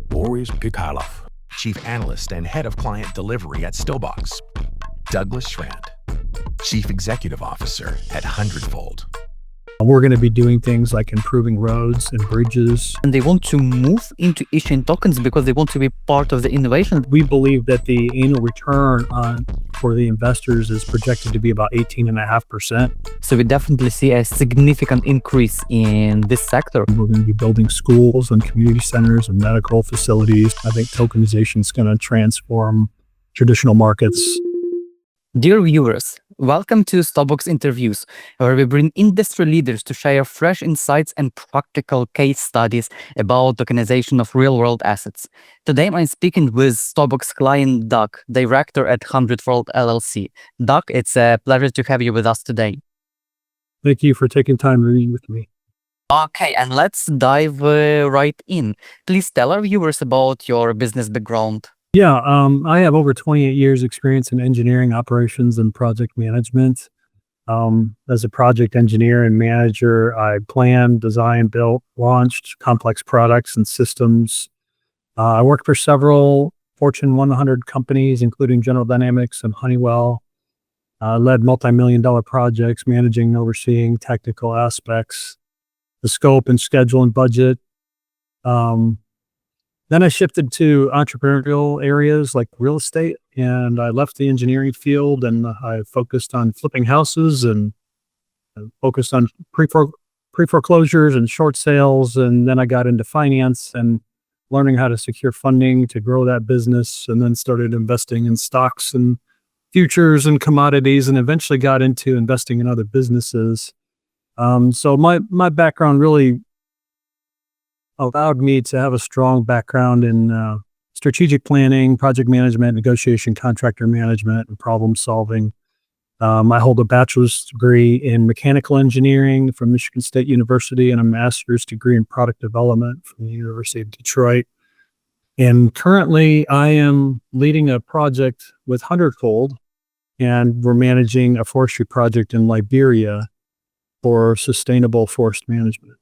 Boris Pikhailov, Chief Analyst and Head of Client Delivery at Stillbox. Douglas Schrand, Chief Executive Officer at Hundredfold. We're going to be doing things like improving roads and bridges. And they want to move into issuing tokens because they want to be part of the innovation. We believe that the annual return for the investors is projected to be about 18.5%. So we definitely see a significant increase in this sector. We're going to be building schools and community centers and medical facilities. I think tokenization is going to transform traditional markets. Dear viewers, welcome to Stillbox Interviews, where we bring industry leaders to share fresh insights and practical case studies about tokenization of real-world assets. Today, I'm speaking with Stillbox client Doug, director at Hundredfold LLC. Doug, it's a pleasure to have you with us today. Thank you for taking time to meet with me. Okay, and let's dive right in. Please tell our viewers about your business background. Yeah, I have over 28 years experience in engineering operations and project management. As a project engineer and manager, I planned, designed, built, launched complex products and systems. I worked for several Fortune 100 companies, including General Dynamics and Honeywell. Led multi-million-dollar projects, managing and overseeing technical aspects, the scope and schedule and budget. Then I shifted to entrepreneurial areas like real estate, and I left the engineering field and I focused on flipping houses and focused on pre-foreclosures and short sales. And then I got into finance and learning how to secure funding to grow that business, and then started investing in stocks and futures and commodities, and eventually got into investing in other businesses. So my background really allowed me to have a strong background in strategic planning, project management, negotiation, contractor management, and problem solving. I hold a bachelor's degree in mechanical engineering from Michigan State University and a master's degree in product development from the University of Detroit. And currently I am leading a project with Hundredfold, and we're managing a forestry project in Liberia for sustainable forest management.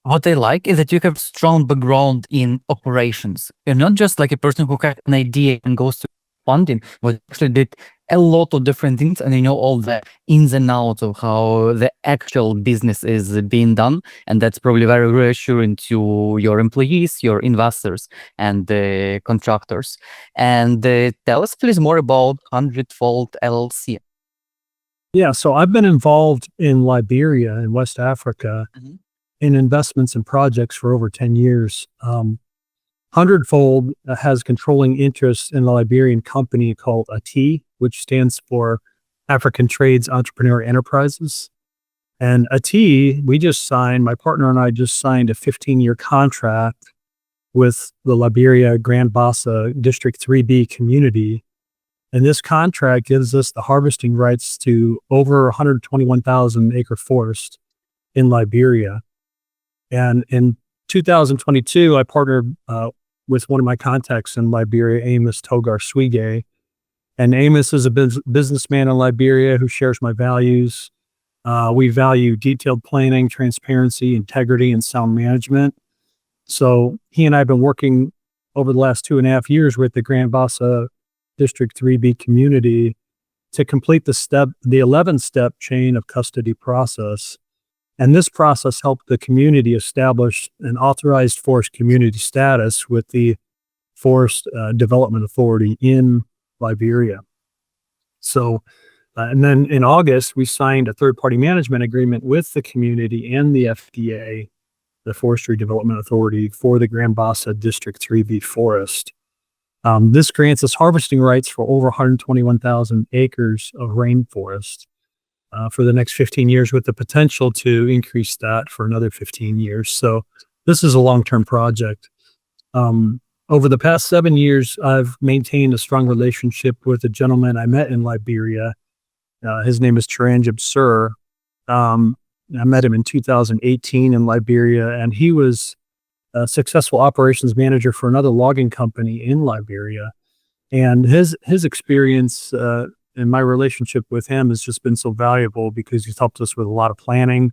What I like is that you have strong background in operations. You're not just like a person who has an idea and goes to funding, but actually did a lot of different things, and you know all the ins and outs of how the actual business is being done. And that's probably very reassuring to your employees, your investors, and the contractors. And tell us please more about Hundredfold LLC. Yeah, so I've been involved in Liberia in West Africa in investments and projects for over 10 years. Hundredfold has controlling interest in a Liberian company called AT, which stands for African Trades Entrepreneur Enterprises. And AT, my partner and I just signed a 15-year contract with the Liberia Grand Bassa District 3B community. And this contract gives us the harvesting rights to over 121,000 acre forest in Liberia. And in 2022, I partnered with one of my contacts in Liberia, Amos Togar Swige. And Amos is a businessman in Liberia who shares my values. We value detailed planning, transparency, integrity, and sound management. So he and I have been working over the last 2.5 years with the Grand Bassa District 3B community to complete the 11-step chain of custody process. And this process helped the community establish an authorized forest community status with the Forest Development Authority in Liberia. So, and then in August, we signed a third-party management agreement with the community and the FDA, the Forestry Development Authority, for the Grand Bassa District 3B forest. This grants us harvesting rights for over 121,000 acres of rainforest for the next 15 years, with the potential to increase that for another 15 years. So this is a long-term project. Over the past 7 years, I've maintained a strong relationship with a gentleman I met in Liberia. His name is Chiranjib Sir. I met him in 2018 in Liberia, and he was a successful operations manager for another logging company in Liberia. And his experience and my relationship with him has just been so valuable because he's helped us with a lot of planning,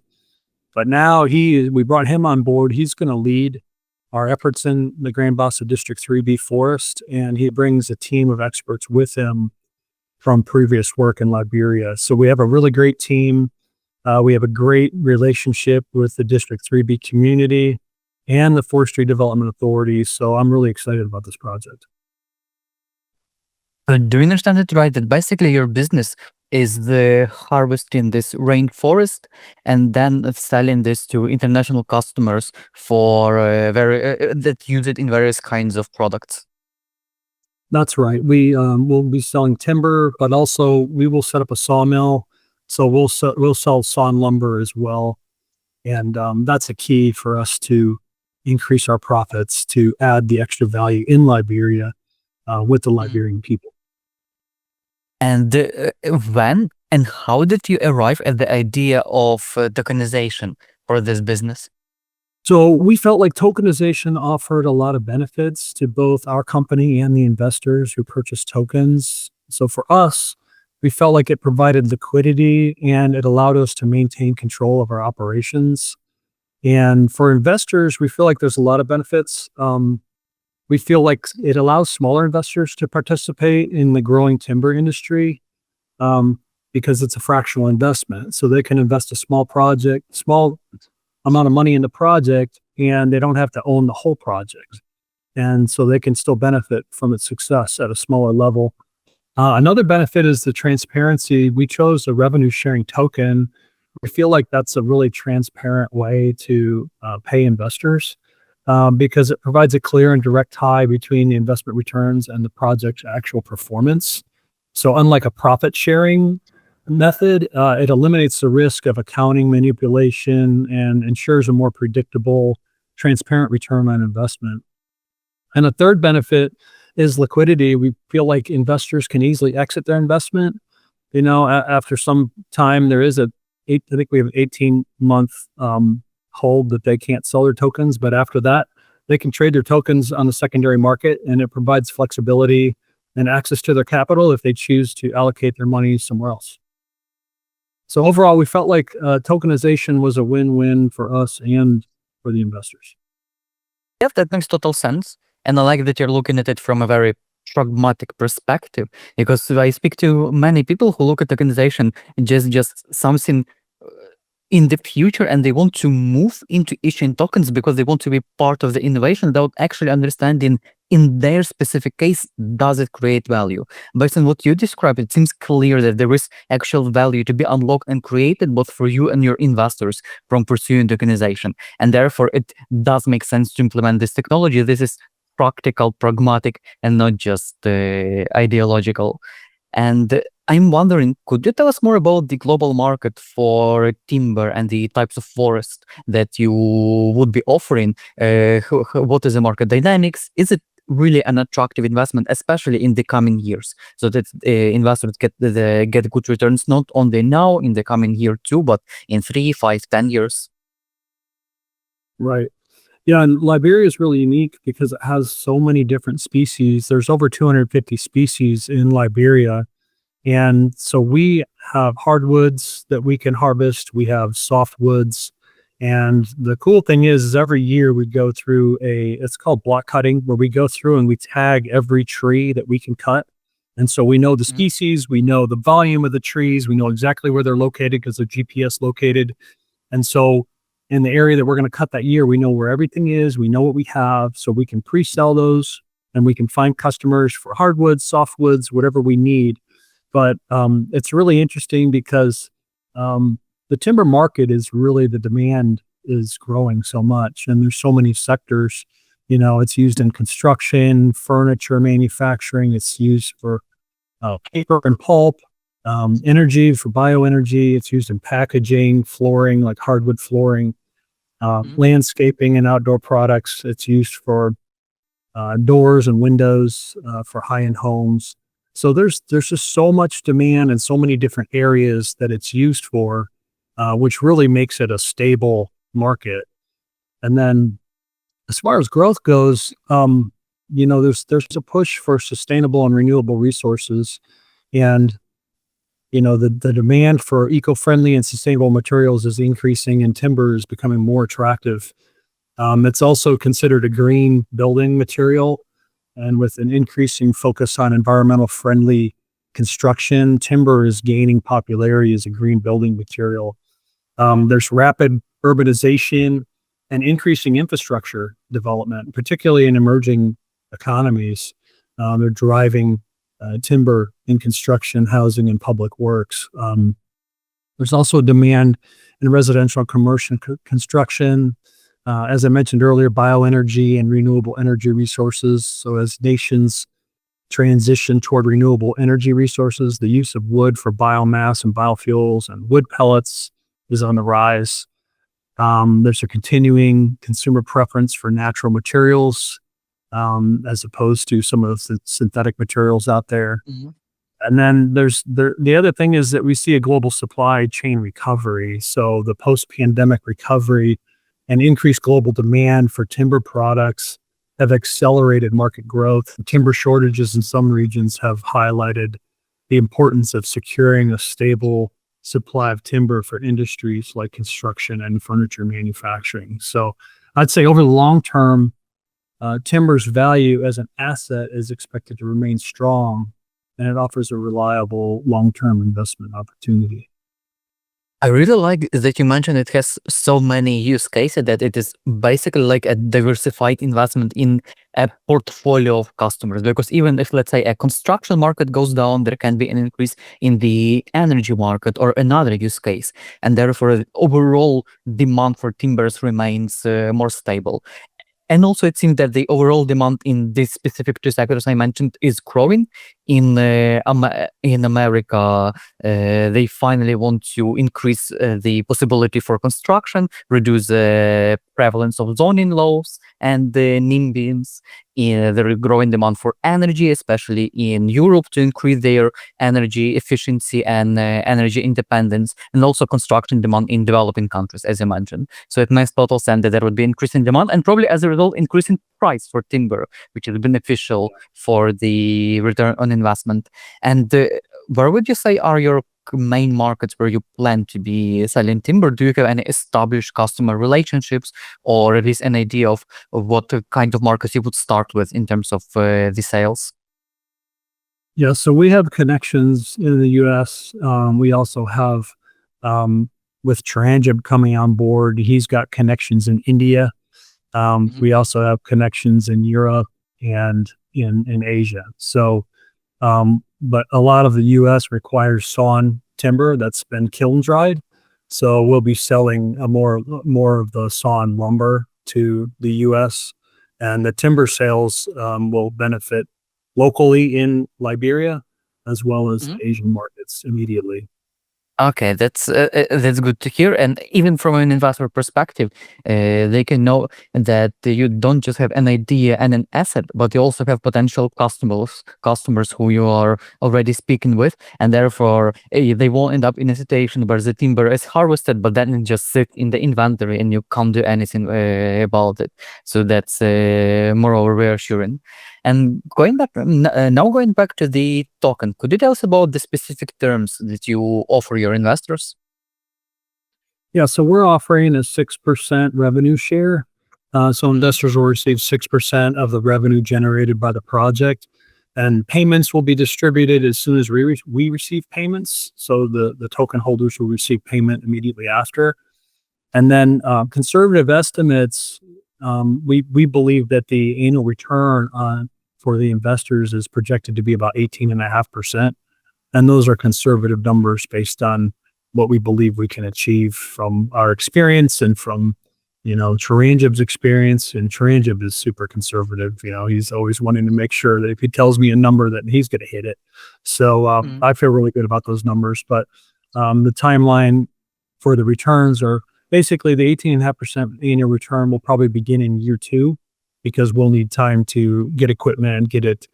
But now we brought him on board. He's going to lead our efforts in the Grand Bassa District 3B forest, and he brings a team of experts with him from previous work in Liberia. So we have a really great team. We have a great relationship with the District 3B community and the Forestry Development Authority. So I'm really excited about this project. Do you understand it right that basically your business is the harvesting this rainforest and then selling this to international customers for that use it in various kinds of products? That's right. We will be selling timber, but also we will set up a sawmill. So we'll sell sawn lumber as well, and that's a key for us to increase our profits, to add the extra value in Liberia with the Liberian people. And when and how did you arrive at the idea of tokenization for this business? So we felt like tokenization offered a lot of benefits to both our company and the investors who purchased tokens. So for us, we felt like it provided liquidity and it allowed us to maintain control of our operations. And for investors, we feel like there's a lot of benefits. We feel like it allows smaller investors to participate in the growing timber industry because it's a fractional investment. So they can invest a small amount of money in the project, and they don't have to own the whole project. And so they can still benefit from its success at a smaller level. Another benefit is the transparency. We chose a revenue sharing token. We feel like that's a really transparent way to pay investors because it provides a clear and direct tie between the investment returns and the project's actual performance. So unlike a profit sharing method, it eliminates the risk of accounting manipulation and ensures a more predictable, transparent return on investment. And a third benefit is liquidity. We feel like investors can easily exit their investment. After some time, there is I think we have an 18-month hold that they can't sell their tokens, but after that, they can trade their tokens on the secondary market, and it provides flexibility and access to their capital if they choose to allocate their money somewhere else. So overall, we felt like tokenization was a win-win for us and for the investors. Yeah, that makes total sense. And I like that you're looking at it from a very pragmatic perspective, because I speak to many people who look at tokenization just something in the future, and they want to move into issuing tokens because they want to be part of the innovation without actually understanding in their specific case, does it create value? Based on what you described, it seems clear that there is actual value to be unlocked and created both for you and your investors from pursuing tokenization. And therefore, it does make sense to implement this technology. This is practical, pragmatic, and not just ideological. And I'm wondering, could you tell us more about the global market for timber and the types of forest that you would be offering? What is the market dynamics? Is it really an attractive investment, especially in the coming years, so that investors get good returns not only now in the coming year too, but in 3, 5, 10 years? Right. Yeah, and Liberia is really unique because it has so many different species. There's over 250 species in Liberia. And so we have hardwoods that we can harvest. We have softwoods. And the cool thing is every year we go through it's called block cutting, where we go through and we tag every tree that we can cut. And so we know the species, we know the volume of the trees, we know exactly where they're located because they're GPS located. And so in the area that we're going to cut that year, we know where everything is, we know what we have, so we can pre-sell those and we can find customers for hardwoods, softwoods, whatever we need. But it's really interesting because the timber market is really, the demand is growing so much, and there's so many sectors. It's used in construction, furniture manufacturing. It's used for paper and pulp, energy, for bioenergy. It's used in packaging, flooring, like hardwood flooring, landscaping and outdoor products. It's used for doors and windows for high-end homes. So there's just so much demand and so many different areas that it's used for, which really makes it a stable market. And then as far as growth goes, there's a push for sustainable and renewable resources. And the demand for eco-friendly and sustainable materials is increasing, and timber is becoming more attractive. It's also considered a green building material, and with an increasing focus on environmental friendly construction, timber is gaining popularity as a green building material. There's rapid urbanization and increasing infrastructure development, particularly in emerging economies. They're driving timber in construction, housing, and public works. There's also a demand in residential and commercial construction. As I mentioned earlier, bioenergy and renewable energy resources. So as nations transition toward renewable energy resources, the use of wood for biomass and biofuels and wood pellets is on the rise. There's a continuing consumer preference for natural materials, as opposed to some of the synthetic materials out there. And then the other thing is that we see a global supply chain recovery. So the post-pandemic recovery and increased global demand for timber products have accelerated market growth. Timber shortages in some regions have highlighted the importance of securing a stable supply of timber for industries like construction and furniture manufacturing. So I'd say over the long term, timber's value as an asset is expected to remain strong, and it offers a reliable long-term investment opportunity. I really like that you mentioned it has so many use cases that it is basically like a diversified investment in a portfolio of customers. Because even if, let's say, a construction market goes down, there can be an increase in the energy market or another use case. And therefore, the overall demand for timbers remains more stable. And also, it seems that the overall demand in these specific two sectors I mentioned is growing. In America, they finally want to increase the possibility for construction, reduce the prevalence of zoning laws and the NIMBYs. There is growing demand for energy, especially in Europe, to increase their energy efficiency and energy independence, and also construction demand in developing countries, as I mentioned. So it makes total sense that there would be increasing demand, and probably as a result, increasing price for timber, which is beneficial for the return on investment. And where would you say are your main markets where you plan to be selling timber? Do you have any established customer relationships, or at least an idea of what kind of markets you would start with in terms of the sales? Yeah, so we have connections in the US. We also have, with Tranjib coming on board, he's got connections in India. We also have connections in Europe and in Asia. So, but a lot of the US requires sawn timber that's been kiln dried. So we'll be selling more of the sawn lumber to the US, and the timber sales will benefit locally in Liberia as well as Asian markets immediately. Okay, that's good to hear. And even from an investor perspective, they can know that you don't just have an idea and an asset, but you also have potential customers who you are already speaking with, and therefore they won't end up in a situation where the timber is harvested, but then it just sits in the inventory and you can't do anything about it. So that's moreover reassuring. And going back to the token, could you tell us about the specific terms that you offer your investors? Yeah, so we're offering a 6% revenue share. So investors will receive 6% of the revenue generated by the project, and payments will be distributed as soon as we receive payments. So the token holders will receive payment immediately after. And then conservative estimates, we believe that the annual return for the investors is projected to be about 18.5%. And those are conservative numbers based on what we believe we can achieve from our experience and from, Tranjib's experience. And Tranjib is super conservative. He's always wanting to make sure that if he tells me a number that he's going to hit it. So I feel really good about those numbers. But the timeline for the returns are basically the 18.5% annual return will probably begin in year 2, because we'll need time to get equipment, get it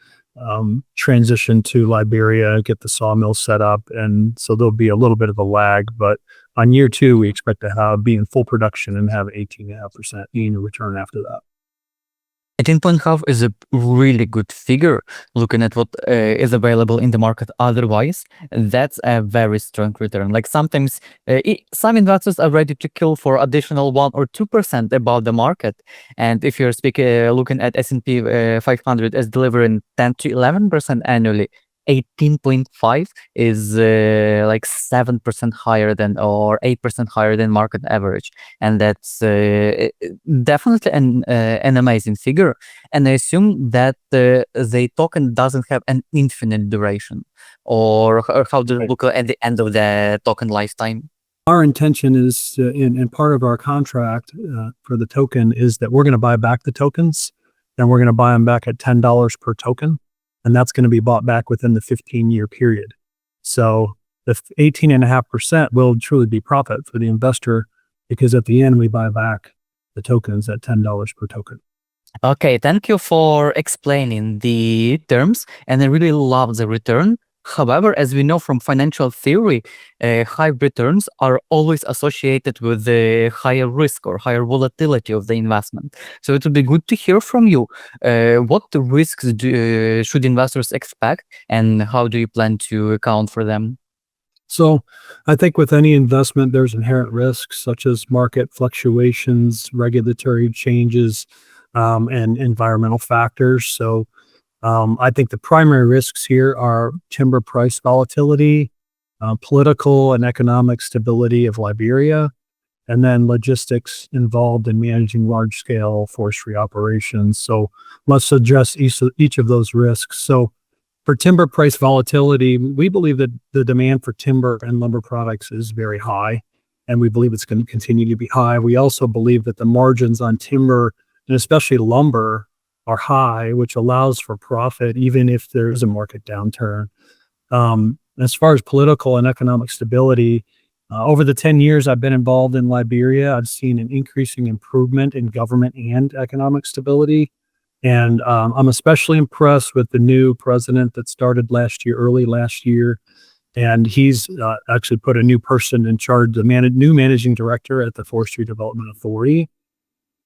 transitioned to Liberia, get the sawmill set up. And so there'll be a little bit of a lag, but on year 2, we expect to be in full production and have 18.5% annual return after that. 18.5 is a really good figure looking at what is available in the market otherwise. That's a very strong return. Like sometimes some investors are ready to kill for additional 1 or 2% above the market. And if you're looking at S&P 500 as delivering 10 to 11% annually, 18.5 is like 7% higher than or 8% higher than market average, and that's definitely an amazing figure. And I assume that the token doesn't have an infinite duration, or how does it look at the end of the token lifetime? Our intention is, in part of our contract for the token, is that we're going to buy back the tokens, and we're going to buy them back at $10 per token. And that's going to be bought back within the 15-year period. So the 18.5% will truly be profit for the investor, because at the end we buy back the tokens at $10 per token. Okay, thank you for explaining the terms, and I really love the return. However, as we know from financial theory, high returns are always associated with the higher risk or higher volatility of the investment. So it would be good to hear from you. What risks should investors expect, and how do you plan to account for them? So I think with any investment, there's inherent risks such as market fluctuations, regulatory changes, and environmental factors. So I think the primary risks here are timber price volatility, political and economic stability of Liberia, and then logistics involved in managing large-scale forestry operations. So let's address each of those risks. So for timber price volatility, we believe that the demand for timber and lumber products is very high, and we believe it's going to continue to be high. We also believe that the margins on timber, and especially lumber, are high, which allows for profit even if there's a market downturn. As far as political and economic stability, over the 10 years I've been involved in Liberia, I've seen an increasing improvement in government and economic stability. And I'm especially impressed with the new president that started early last year. And he's actually put a new person in charge, the new managing director at the Forestry Development Authority.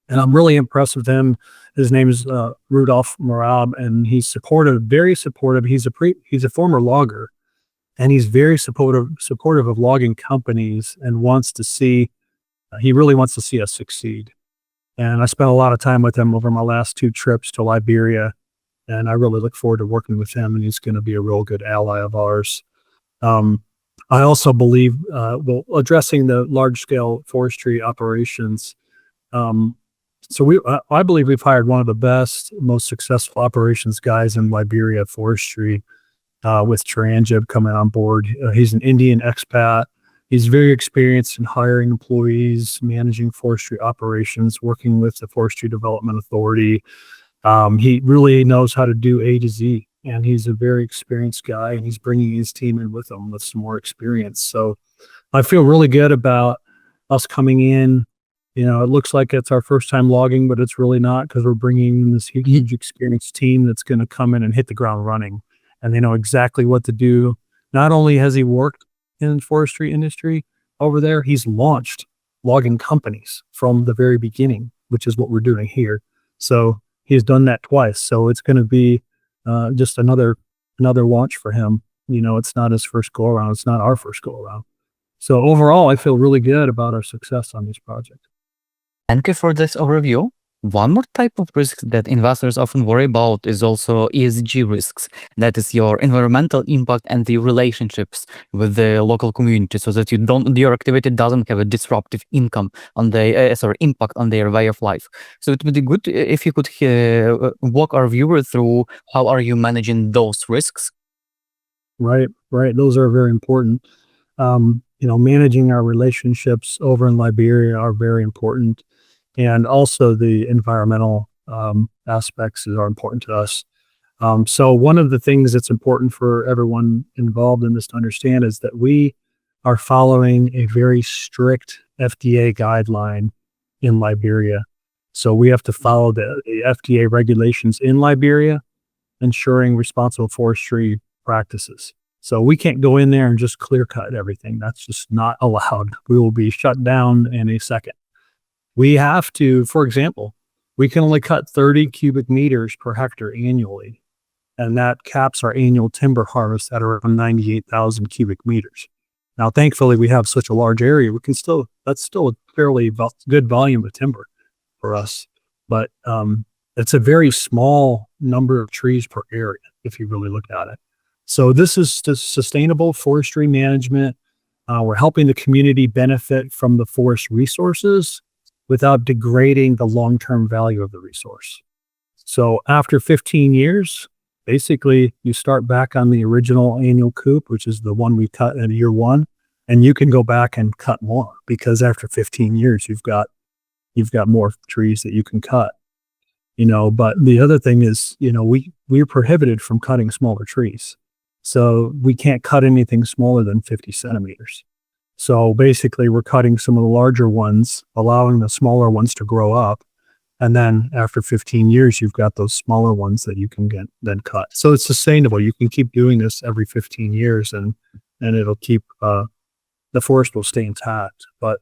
And I'm really impressed with him. His name is Rudolph Marab, and he's supportive, very supportive. He's a former logger, and he's very supportive of logging companies, and he really wants to see us succeed. And I spent a lot of time with him over my last 2 trips to Liberia, and I really look forward to working with him, and he's going to be a real good ally of ours. I also believe, addressing the large-scale forestry operations, I believe we've hired one of the best, most successful operations guys in Liberia forestry, with Tranjib coming on board. He's an Indian expat. He's very experienced in hiring employees, managing forestry operations, working with the Forestry Development Authority. He really knows how to do A to Z, and he's a very experienced guy, and he's bringing his team in with him with some more experience. So I feel really good about us coming in. It looks like it's our first time logging, but it's really not, because we're bringing in this huge experienced team that's going to come in and hit the ground running, and they know exactly what to do. Not only has he worked in the forestry industry over there, he's launched logging companies from the very beginning, which is what we're doing here. So he's done that twice. So it's going to be just another launch for him. It's not his first go around. It's not our first go around. So overall, I feel really good about our success on this project. Thank you for this overview. One more type of risk that investors often worry about is also ESG risks. That is your environmental impact and the relationships with the local community, so that your activity doesn't have a disruptive impact on their way of life. So it would be good if you could walk our viewers through how are you managing those risks. Right. Those are very important. Managing our relationships over in Liberia are very important. And also the environmental aspects are important to us. So one of the things that's important for everyone involved in this to understand is that we are following a very strict FDA guideline in Liberia. So we have to follow the FDA regulations in Liberia, ensuring responsible forestry practices. So we can't go in there and just clear cut everything. That's just not allowed. We will be shut down in a second. We have to, for example, we can only cut 30 cubic meters per hectare annually. And that caps our annual timber harvest at around 98,000 cubic meters. Now, thankfully, we have such a large area. That's still a fairly good volume of timber for us. But it's a very small number of trees per area, if you really look at it. So this is sustainable forestry management. We're helping the community benefit from the forest resources without degrading the long-term value of the resource. So after 15 years, basically you start back on the original annual coop, which is the one we cut in year one, and you can go back and cut more because after 15 years, you've got more trees that you can cut. But the other thing is, we're prohibited from cutting smaller trees. So we can't cut anything smaller than 50 centimeters. So basically we're cutting some of the larger ones, allowing the smaller ones to grow up. And then after 15 years, you've got those smaller ones that you can then cut. So it's sustainable. You can keep doing this every 15 years and it'll keep, the forest will stay intact. But,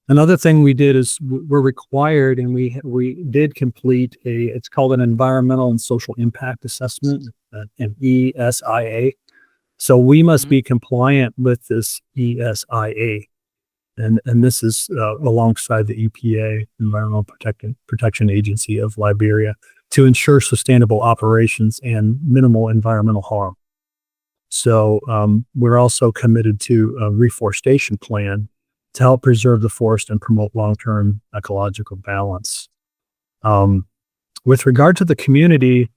another thing we did is we're required, and we did complete it's called an environmental and social impact assessment, an ESIA. So we must be compliant with this ESIA. And this is alongside the EPA, Environmental Protection Agency of Liberia, to ensure sustainable operations and minimal environmental harm. So we're also committed to a reforestation plan to help preserve the forest and promote long-term ecological balance. With regard to the community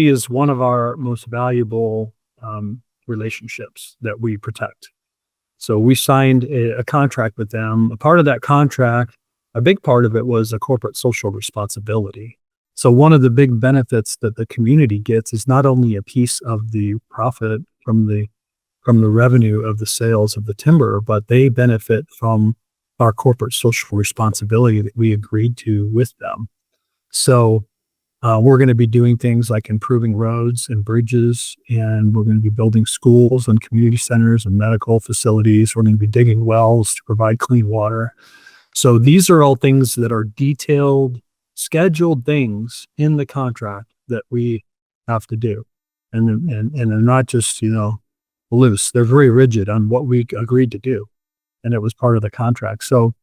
is one of our most valuable relationships that we protect. So we signed a contract with them. A part of that contract, a big part of it was a corporate social responsibility. So one of the big benefits that the community gets is not only a piece of the profit from the revenue of the sales of the timber, but they benefit from our corporate social responsibility that we agreed to with them. So we're going to be doing things like improving roads and bridges, and we're going to be building schools and community centers and medical facilities. We're going to be digging wells to provide clean water. So these are all things that are detailed, scheduled things in the contract that we have to do. And they're not just, loose. They're very rigid on what we agreed to do. And it was part of the contract. So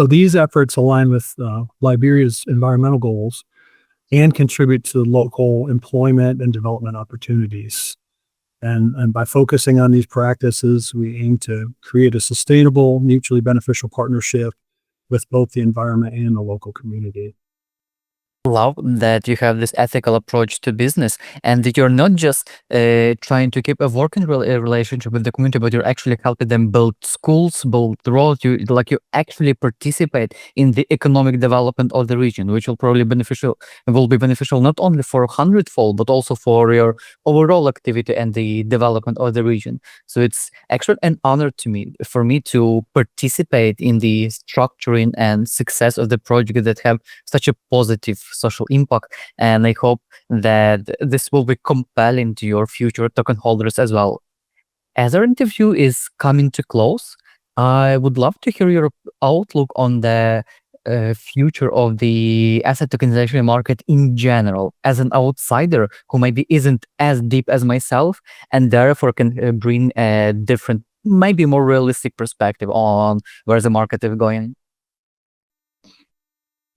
these efforts align with Liberia's environmental goals and contribute to local employment and development opportunities. And by focusing on these practices, we aim to create a sustainable, mutually beneficial partnership with both the environment and the local community. Love that you have this ethical approach to business, and that you're not just trying to keep a working relationship with the community, but you're actually helping them build schools, build roads. You actually participate in the economic development of the region, which will be beneficial not only for Hundredfold, but also for your overall activity and the development of the region. So it's actually an honor for me to participate in the structuring and success of the project that have such a positive social impact, and I hope that this will be compelling to your future token holders as well. As our interview is coming to close, I would love to hear your outlook on the future of the asset tokenization market in general, as an outsider who maybe isn't as deep as myself, and therefore can bring a different, maybe more realistic perspective on where the market is going.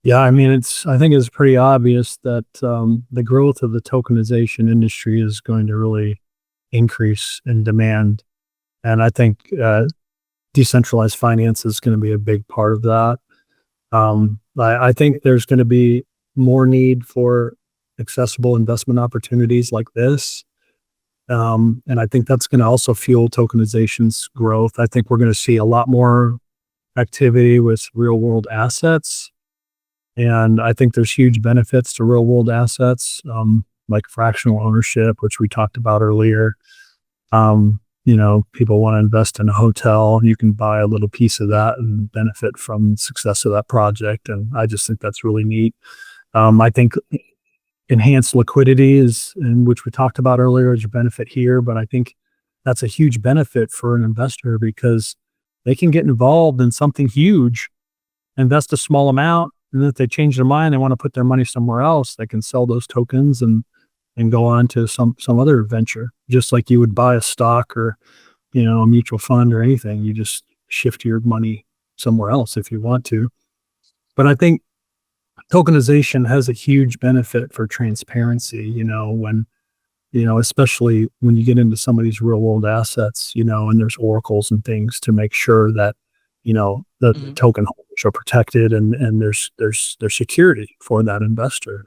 Yeah, I mean, I think it's pretty obvious that the growth of the tokenization industry is going to really increase in demand. And I think decentralized finance is going to be a big part of that. I think there's going to be more need for accessible investment opportunities like this. And I think that's going to also fuel tokenization's growth. I think we're going to see a lot more activity with real world assets. And I think there's huge benefits to real world assets, like fractional ownership, which we talked about earlier. People want to invest in a hotel. You can buy a little piece of that and benefit from the success of that project. And I just think that's really neat. I think enhanced liquidity which we talked about earlier, is a benefit here, but I think that's a huge benefit for an investor because they can get involved in something huge invest a small amount, and if they change their mind, they want to put their money somewhere else, they can sell those tokens and go on to some other venture, just like you would buy a stock or, a mutual fund or anything. You just shift your money somewhere else if you want to. But I think tokenization has a huge benefit for transparency, when, especially when you get into some of these real world assets, and there's oracles and things to make sure that, the token holders are protected and there's security for that investor.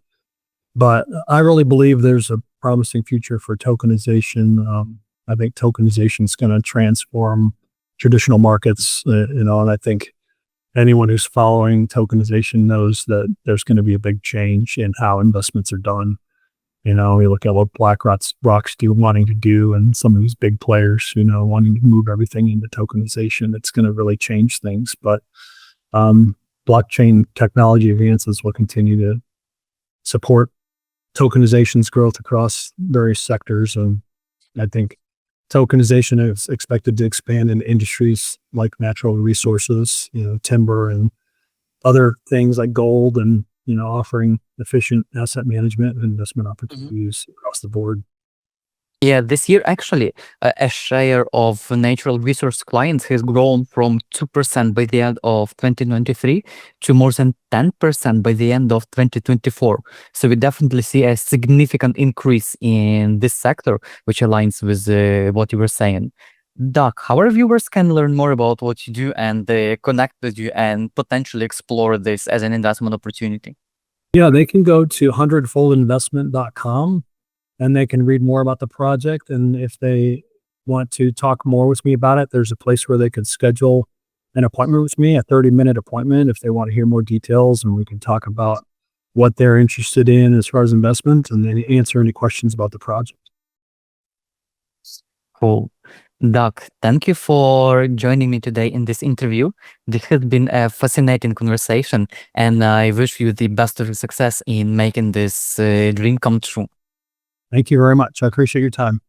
But I really believe there's a promising future for tokenization. I think tokenization is going to transform traditional markets, and I think anyone who's following tokenization knows that there's going to be a big change in how investments are done. You look at what BlackRock's wanting to do, and some of these big players, wanting to move everything into tokenization. It's going to really change things. But blockchain technology advances will continue to support tokenization's growth across various sectors. And I think tokenization is expected to expand in industries like natural resources, timber and other things like gold, and, offering efficient asset management and investment opportunities across the board. Yeah, this year actually, a share of natural resource clients has grown from 2% by the end of 2023 to more than 10% by the end of 2024. So we definitely see a significant increase in this sector, which aligns with what you were saying. Doug, how our viewers can learn more about what you do and connect with you and potentially explore this as an investment opportunity? Yeah, they can go to hundredfoldinvestment.com and they can read more about the project. And if they want to talk more with me about it, there's a place where they can schedule an appointment with me, a 30-minute appointment, if they want to hear more details, and we can talk about what they're interested in as far as investment and then answer any questions about the project. Cool. Doug, thank you for joining me today in this interview. This has been a fascinating conversation, and I wish you the best of success in making this dream come true. Thank you very much. I appreciate your time.